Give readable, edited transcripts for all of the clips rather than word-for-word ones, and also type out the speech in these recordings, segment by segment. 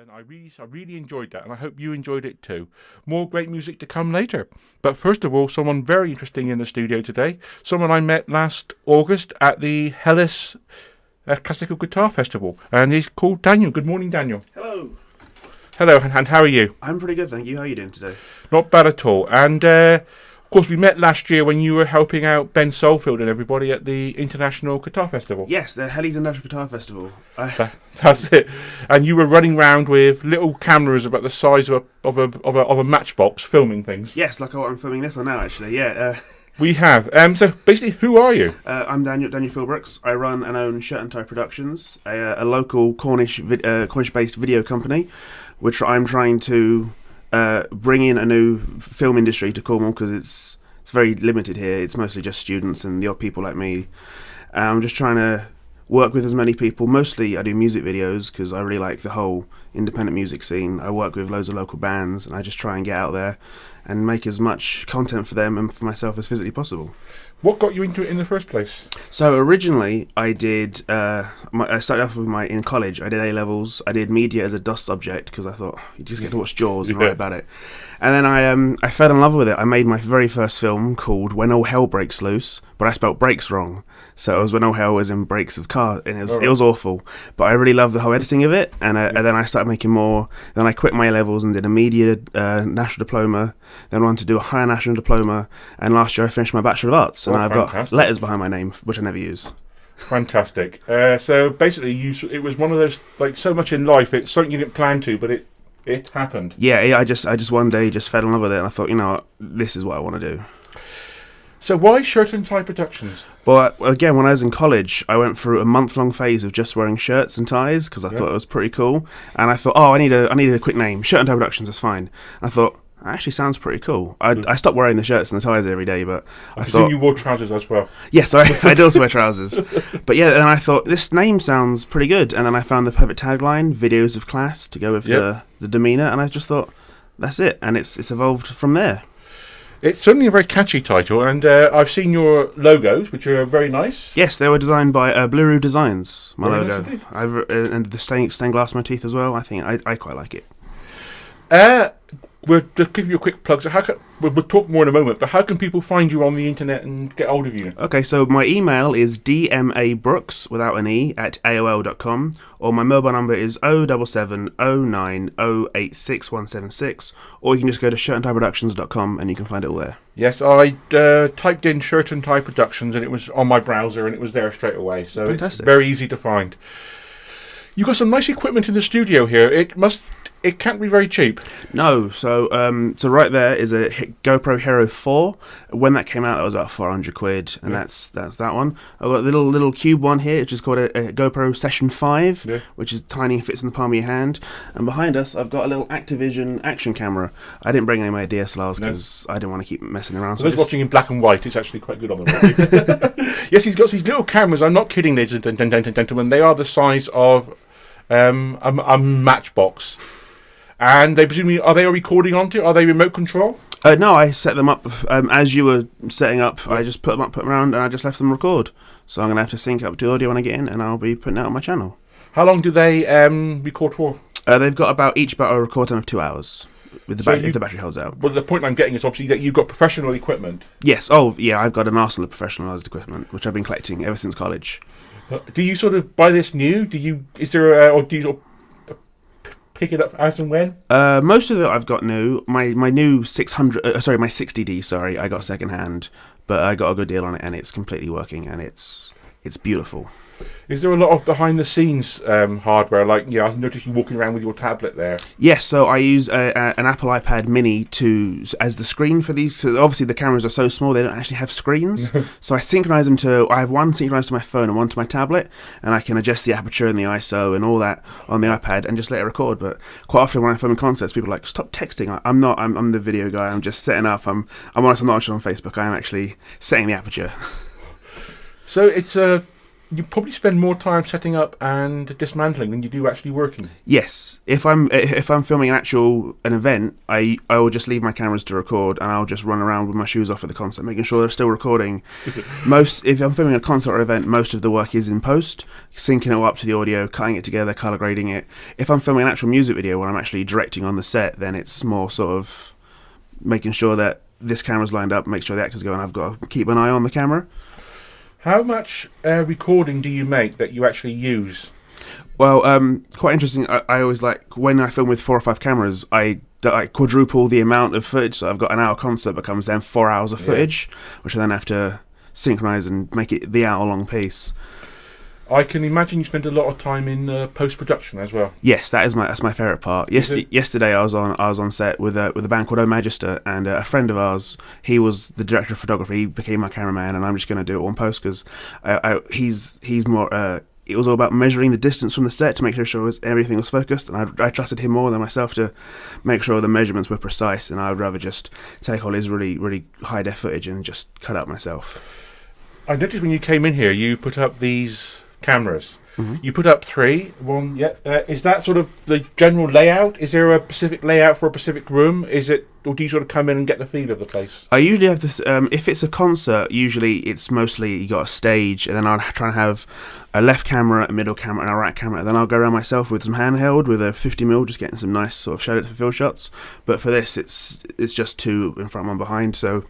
and I really enjoyed that, and I hope you enjoyed it too. More great music to come later. But first of all, someone very interesting in the studio today. Someone I met last August at the Hellas Classical Guitar Festival, and he's called Daniel. Good morning, Daniel. Hello. Hello, and how are you? I'm pretty good, thank you. How are you doing today? Not bad at all. And of course, we met last year when you were helping out Ben Solfield and everybody at the International Guitar Festival. Yes, the Hellas International Guitar Festival. That's it. And you were running around with little cameras about the size of a matchbox, filming things. Yes, like what I'm filming this on now, actually. Yeah. We have. So basically, who are you? I'm Daniel Philbrooks. I run and own Shirt and Tie Productions, a local Cornish-based video company, which I'm trying to bring in a new film industry to Cornwall because it's very limited here. It's mostly just students and the odd people like me. I'm just trying to work with as many people. Mostly I do music videos because I really like the whole independent music scene. I work with loads of local bands and I just try and get out there and make as much content for them and for myself as physically possible. What got you into it in the first place? So originally I did, I started off in college, I did A-levels, I did media as a DOS subject because I thought you just get to watch Jaws and write about it. And then I fell in love with it. I made my very first film called When All Hell Breaks Loose, but I spelt breaks wrong. So it was When All Hell was in breaks of car, and it was awful. But I really loved the whole editing of it, and then I started making more. Then I quit my A-levels and did a media national diploma, then went on to do a higher national diploma, and last year I finished my Bachelor of Arts, and I've got letters behind my name, which I never use. Fantastic. So basically, it was one of those, like so much in life, it's something you didn't plan to, but it happened. Yeah, I just one day just fell in love with it, and I thought, you know what, this is what I want to do. So why Shirt and Tie Productions? Well, again, when I was in college, I went through a month-long phase of just wearing shirts and ties because I thought it was pretty cool. And I thought, I need a quick name. Shirt and Tie Productions is fine. And I thought, that actually sounds pretty cool. I stopped wearing the shirts and the ties every day, but I thought you wore trousers as well. Yes, I do also wear trousers. But yeah, and I thought this name sounds pretty good. And then I found the perfect tagline, videos of class, to go with the demeanour, and I just thought that's it. And it's evolved from there. It's certainly a very catchy title, and I've seen your logos, which are very nice. Yes, they were designed by Blue Roo Designs, my very logo. Nice and the stained glass motif as well. I think I quite like it. We'll just give you a quick plug. So we'll talk more in a moment, but how can people find you on the internet and get hold of you? Okay, so my email is dmabrooks, without an E, at aol.com, or my mobile number is 077 09 086 176, or you can just go to shirtandtieproductions.com and you can find it all there. Yes, I typed in Shirt and Tie Productions and it was on my browser and it was there straight away, so fantastic. It's very easy to find. You've got some nice equipment in the studio here. It can't be very cheap. No, so right there is a GoPro Hero 4. When that came out, that was about 400 quid, and that's that one. I've got a little cube one here, which is called a GoPro Session 5, which is tiny and fits in the palm of your hand. And behind us, I've got a little Activision action camera. I didn't bring any of my DSLRs because I didn't want to keep messing around. For those watching in black and white, it's actually quite good on the Yes, he's got these little cameras. I'm not kidding, ladies and gentlemen. They are the size of a matchbox. And they presumably, are they recording onto it? Are they remote control? No, I set them up as you were setting up. I just put them around, and I just left them record. So I'm going to have to sync up to audio when I get in, and I'll be putting it out on my channel. How long do they record for? They've got about a record time of 2 hours, with if the battery holds out. Well, the point I'm getting is obviously that you've got professional equipment. Yes. Oh, yeah. I've got an arsenal of professionalised equipment, which I've been collecting ever since college. Do you sort of buy this new? Or do you sort of pick it up as and when? Most of it I've got new. My new 600, my 60D, I got second hand, but I got a good deal on it, and it's completely working, and it's beautiful. Is there a lot of behind the scenes hardware? Like, I noticed you walking around with your tablet there. Yes, so I use an Apple iPad Mini as the screen for these. So obviously, the cameras are so small they don't actually have screens. So I synchronize them I have one synchronized to my phone and one to my tablet, and I can adjust the aperture and the ISO and all that on the iPad and just let it record. But quite often when I'm filming concerts, people are like, "Stop texting." I'm not. I'm the video guy. I'm just setting up. I'm honest. I'm not actually on Facebook. I'm actually setting the aperture. So it's you probably spend more time setting up and dismantling than you do actually working. Yes, if I'm filming an event, I will just leave my cameras to record, and I'll just run around with my shoes off at the concert, making sure they're still recording. If I'm filming a concert or event, most of the work is in post, syncing it all up to the audio, cutting it together, color grading it. If I'm filming an actual music video where I'm actually directing on the set, then it's more sort of making sure that this camera's lined up, make sure the actors go, and I've got to keep an eye on the camera. How much recording do you make that you actually use? Well, quite interesting. I always like, when I film with 4 or 5 cameras, I quadruple the amount of footage. So I've got an hour concert becomes then 4 hours of footage, which I then have to synchronize and make it the hour-long piece. I can imagine you spend a lot of time in post-production as well. Yes, that's my favourite part. Yesterday I was on set with a band called O Magister, and a friend of ours. He was the director of photography. He became my cameraman, and I'm just going to do it all in post because he's more. It was all about measuring the distance from the set to make sure everything was focused, and I trusted him more than myself to make sure the measurements were precise. And I would rather just take all his really really high def footage and just cut out myself. I noticed when you came in here, you put up these cameras. Mm-hmm. You put up 3. One, is that sort of the general layout? Is there a specific layout for a specific room? Is it, or do you sort of come in and get the feel of the place? I usually have this. If it's a concert, usually it's mostly you got a stage, and then I'll try and have a left camera, a middle camera, and a right camera. And then I'll go around myself with some handheld with a 50mm, just getting some nice sort of shadow to fill shots. But for this, it's just 2 in front, 1 behind. So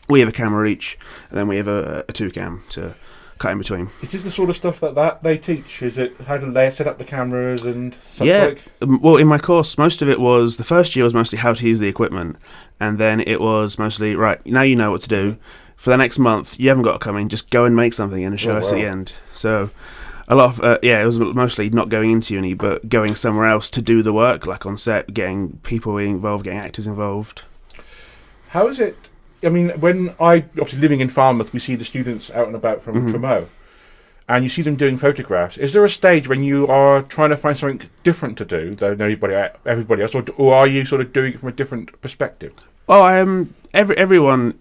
we have a camera each, and then we have a 2-cam to cut in between. Is this the sort of stuff that they teach? Is it how to set up the cameras and stuff like? Well, in my course, most of it was, the first year was mostly how to use the equipment, and then it was mostly, right, now you know what to do. For the next month, you haven't got to come in, just go and make something and show us at the end. So a lot of, it was mostly not going into uni, but going somewhere else to do the work, like on set, getting people involved, getting actors involved. How is it? I mean, when obviously living in Falmouth, we see the students out and about from Tremo, and you see them doing photographs. Is there a stage when you are trying to find something different to do than everybody else, or are you sort of doing it from a different perspective? Well, everyone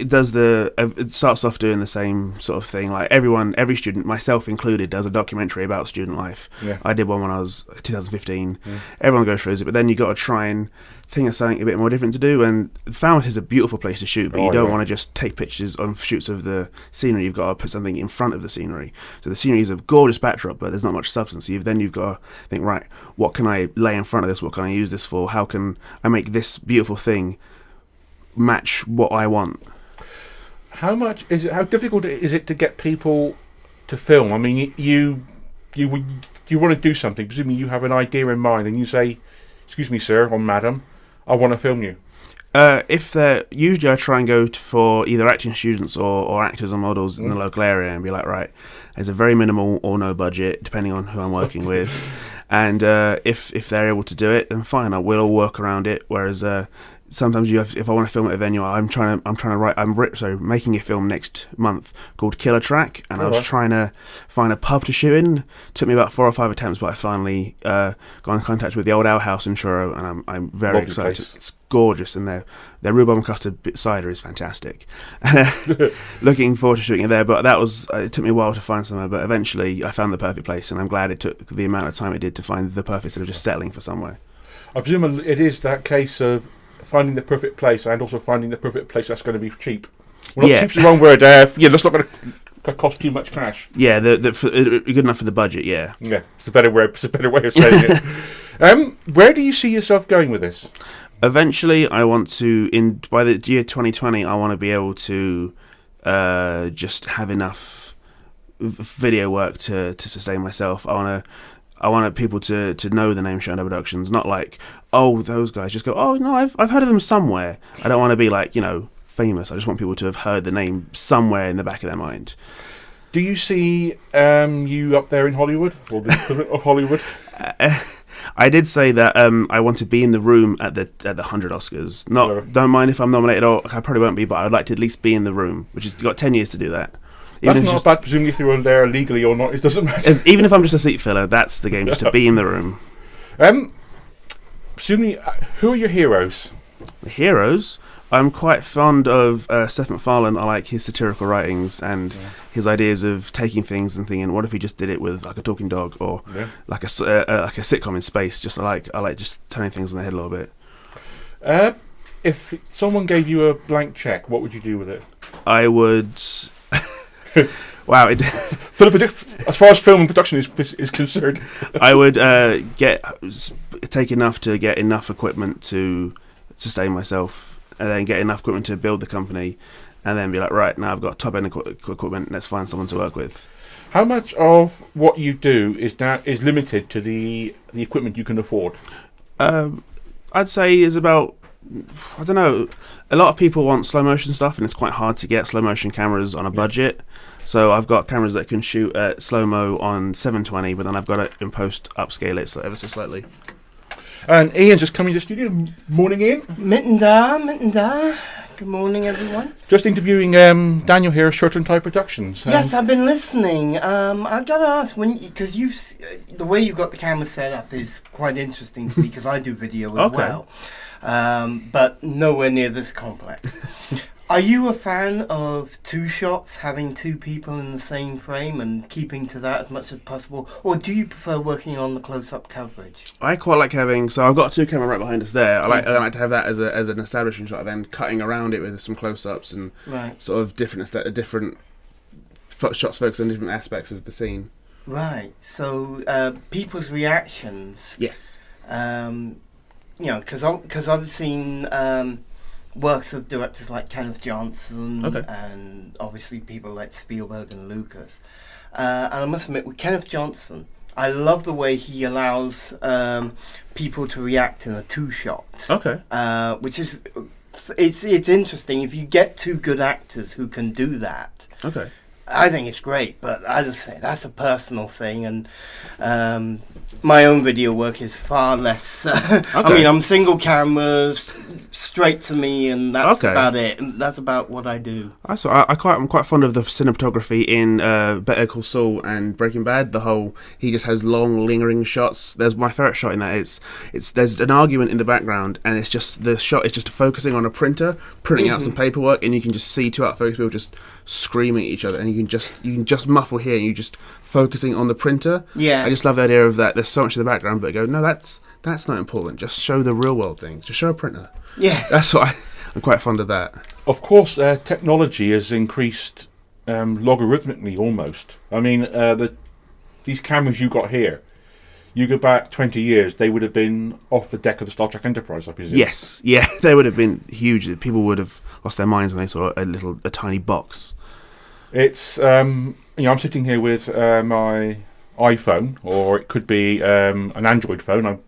does it starts off doing the same sort of thing. Like every student, myself included, does a documentary about student life. Yeah. I did one when I was 2015. Everyone goes through it, but then you got to try and think of something a bit more different to do. And Falmouth is a beautiful place to shoot, but you don't want to just take pictures on shoots of the scenery. You've got to put something in front of the scenery. So the scenery is a gorgeous backdrop, but there's not much substance. Then you've got to think, right, what can I lay in front of this? What can I use this for? How can I make this beautiful thing match what I want? How difficult is it to get people to film? I mean, you want to do something, presumably you have an idea in mind, and you say, "Excuse me, sir," or "Madam, I want to film you." Usually I try and go for either acting students or actors or models in the local area, and be like, right, there's a very minimal or no budget, depending on who I'm working with, and if they're able to do it, then fine, I will work around it. Whereas sometimes if I want to film at a venue, I'm making a film next month called Killer Track, and I was trying to find a pub to shoot in. Took me about 4 or 5 attempts, but I finally got in contact with the Old Ale House in Truro, and I'm very excited. Place. It's gorgeous, and their rhubarb and custard cider is fantastic. Looking forward to shooting it there, but it took me a while to find somewhere, but eventually I found the perfect place, and I'm glad it took the amount of time it did to find the perfect, instead of just settling for somewhere. I presume it is that case of finding the perfect place, and also finding the perfect place that's going to be cheap. Well, not cheap's the wrong word. That's not going to cost too much cash. Yeah, good enough for the budget. Yeah, it's a better way. It's a better way of saying it. Where do you see yourself going with this? Eventually, I want to, by the year 2020, I want to be able to just have enough video work to sustain myself. I want people to know the name Shadow Productions, not like, oh, those guys. Just go, oh no, I've heard of them somewhere. I don't want to be like, famous. I just want people to have heard the name somewhere in the back of their mind. Do you see you up there in Hollywood, or the equivalent of Hollywood? I did say that I want to be in the room at the 100 Oscars. Don't mind if I'm nominated, or I probably won't be, but I'd like to at least be in the room, which has got 10 years to do that. That's not bad, presumably if you were there legally or not, it doesn't matter. Even if I'm just a seat filler, that's the game, just to be in the room. Presumably, who are your heroes? Heroes. I'm quite fond of Seth MacFarlane. I like his satirical writings and his ideas of taking things and thinking, what if he just did it with like a talking dog or like a sitcom in space? Just I like just turning things on their head a little bit. If someone gave you a blank check, what would you do with it? I would. Wow. As far as film and production is concerned, I would take enough to get enough equipment to sustain myself, and then get enough equipment to build the company, and then be like, right, now I've got top end equipment. Let's find someone to work with. How much of what you do is limited to the equipment you can afford? I'd say is about, I don't know. A lot of people want slow motion stuff, and it's quite hard to get slow motion cameras on a budget. So I've got cameras that can shoot at slow mo on 720, but then I've got to in post upscale it ever so slightly. And Ian's just coming to the studio. Morning, Ian. Mitten da. Good morning, everyone. Just interviewing Daniel here, Shirt and Tie Productions. Yes, I've been listening. I gotta ask, because the way you've got the camera set up is quite interesting to me, because I do video as well, but nowhere near this complex. Are you a fan of two shots, having two people in the same frame and keeping to that as much as possible? Or do you prefer working on the close-up coverage? I quite like having, so I've got a two camera right behind us there. I like to have that as an establishing shot, then cutting around it with some close-ups and sort of different shots focused on different aspects of the scene. Right, so people's reactions. Yes. Because I've seen works of directors like Kenneth Johnson and obviously people like Spielberg and Lucas. And I must admit, with Kenneth Johnson, I love the way he allows people to react in a two-shot. Which is, it's interesting. If you get two good actors who can do that, I think it's great. But as I say, that's a personal thing, and my own video work is far less. I mean, I'm single cameras, straight to me, and that's about it. And that's about what I do. I'm quite fond of the cinematography in Better Call Saul and Breaking Bad. He just has long lingering shots. There's my favorite shot in that. There's an argument in the background, and it's just the shot is just focusing on a printer, printing out some paperwork, and you can just see two out focus people just screaming at each other, and you can just muffle here, and you just focusing on the printer. I just love the idea of that. There's so much in the background, but go, no, that's not important. Just show the real world things. Just show a printer. That's what I'm quite fond of that. Of course, technology has increased logarithmically almost. I mean, these cameras you got here, you go back 20 years, they would have been off the deck of the Star Trek Enterprise, I presume. Yes, yeah, they would have been huge. People would have lost their minds when they saw a tiny box. It's I'm sitting here with my iPhone, or it could be an Android phone. I'm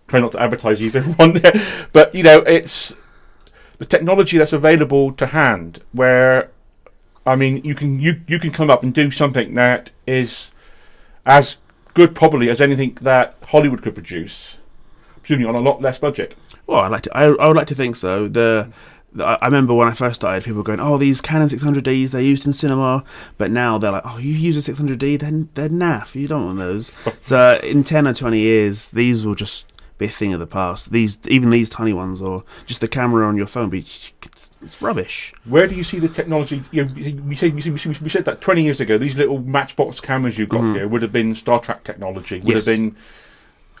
trying not to advertise either one, but it's the technology that's available to hand. Where, I mean, you can come up and do something that is as good probably as anything that Hollywood could produce, presumably on a lot less budget. Well, I would like to think so. I remember when I first started, people were going, "Oh, these Canon 600Ds, they're used in cinema," but now they're like, "Oh, you use a 600D, then they're naff. You don't want those." So in 10 or 20 years, these will just be a thing of the past. Even these tiny ones, or just the camera on your phone, it's rubbish. Where do you see the technology? We said that 20 years ago, these little matchbox cameras you got here would have been Star Trek technology, would have been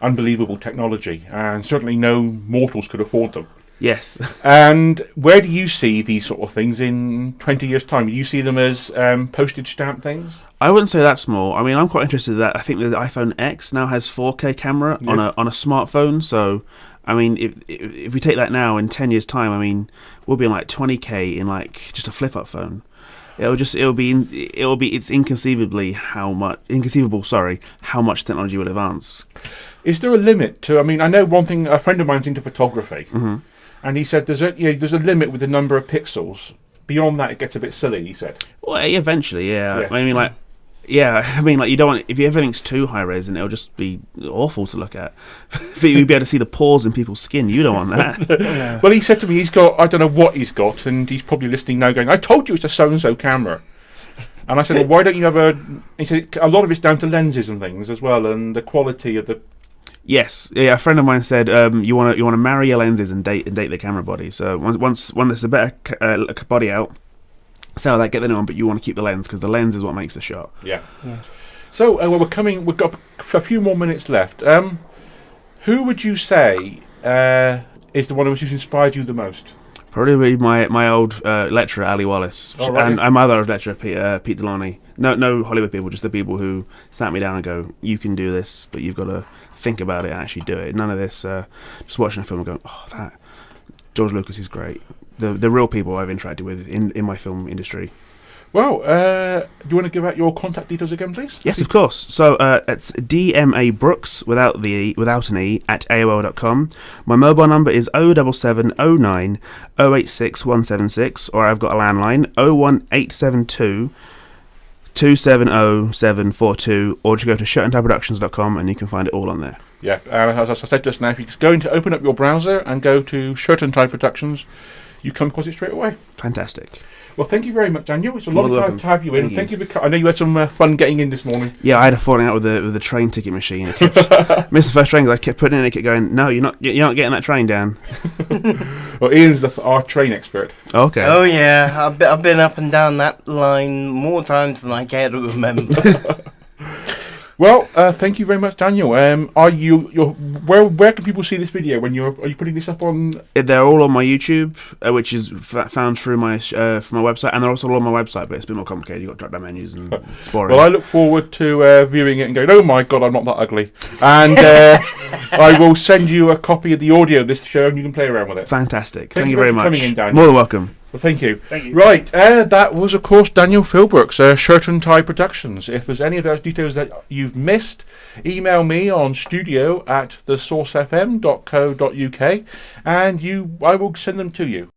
unbelievable technology, and certainly no mortals could afford them. Yes. And where do you see these sort of things in 20 years' time? Do you see them as postage stamp things? I wouldn't say that small. I mean, I'm quite interested in that. I think the iPhone X now has 4K camera on a smartphone. So, I mean, if we take that now in 10 years' time, I mean, we'll be in like 20K in like just a flip-up phone. It's inconceivable how much technology will advance. Is there a limit to? I mean, I know one thing. A friend of mine's into photography, and he said there's a limit with the number of pixels. Beyond that, it gets a bit silly. He said. Well, eventually, yeah. I mean, you don't want, if everything's too high res, then it'll just be awful to look at. You'd be able to see the pores in people's skin. You don't want that. Well, he said to me, I don't know what he's got, and he's probably listening now, going, "I told you it's a so-and-so camera." And I said, "Well, why don't you have a?" He said, "A lot of it's down to lenses and things as well, and the quality of the." Yes, yeah. A friend of mine said you want to marry your lenses and date the camera body. So when there's a better body out, sell that, get the new one, but you want to keep the lens because the lens is what makes the shot. Yeah. So well, we've got a few more minutes left. Who would you say is the one who's inspired you the most? Probably my old lecturer, Ali Wallace, and my other lecturer, Pete Delaney. No Hollywood people, just the people who sat me down and go, you can do this, but you've got to think about it and actually do it. None of this, just watching a film and going, oh, that George Lucas is great. The real people I've interacted with in my film industry. Well, do you want to give out your contact details again, please? Yes, of course. So it's DMA Brooks without an E at AOL.com. My mobile number is 07709 086 176, or I've got a landline 01872 270 742, or just go to shirtandtieproductions.com and you can find it all on there. Yeah, as I said just now, if you just go into open up your browser and go to Shirt and Tie Productions, you come across it straight away. Fantastic. Well, thank you very much, Daniel. It's a lot of time to have you in. Thank you for. I know you had some fun getting in this morning. Yeah, I had a falling out with the train ticket machine. I kept missed the first train because I kept putting it in. It kept going. No, you're not getting that train down. Well, Ian's our train expert. Okay. Oh yeah, I've been up and down that line more times than I care to remember. Well, thank you very much, Daniel. Where can people see this video? Are you putting this up on? They're all on my YouTube, which is found through my website, and they're also all on my website. But it's a bit more complicated. You've got to drop down menus and it's boring. Well, I look forward to viewing it and going, oh my god, I'm not that ugly. And I will send you a copy of the audio of this show, and you can play around with it. Fantastic. Thank you very much. Coming in, Daniel. More than welcome. Well, thank you. Thank you. Right, that was, of course, Daniel Philbrooks, Shirt and Tie Productions. If there's any of those details that you've missed, email me on studio@thesourcefm.co.uk, and I will send them to you.